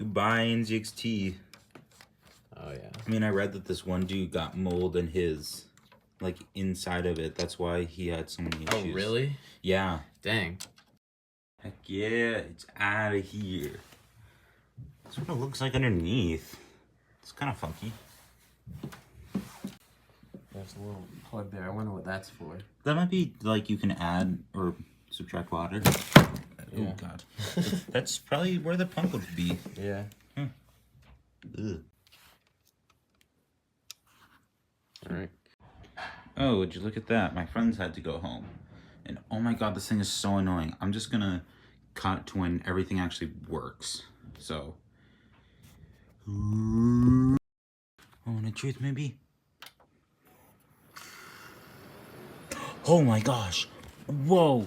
Goodbye, NZXT. Oh, yeah. I mean, I read that this one dude got mold in his, like, inside of it. That's why he had so many issues. Oh, really? Yeah. Dang. Heck yeah, it's out of here. That's what it looks like underneath. It's kind of funky. There's a little plug there. I wonder what that's for. That might be, like, you can add or subtract water. Yeah. Oh, God. That's probably where the pump would be. Yeah. Ugh. All right. Oh, would you look at that? My friends had to go home. And oh my god, this thing is so annoying. I'm just gonna cut to when everything actually works. So. Oh, and the truth, maybe? Oh my gosh. Whoa.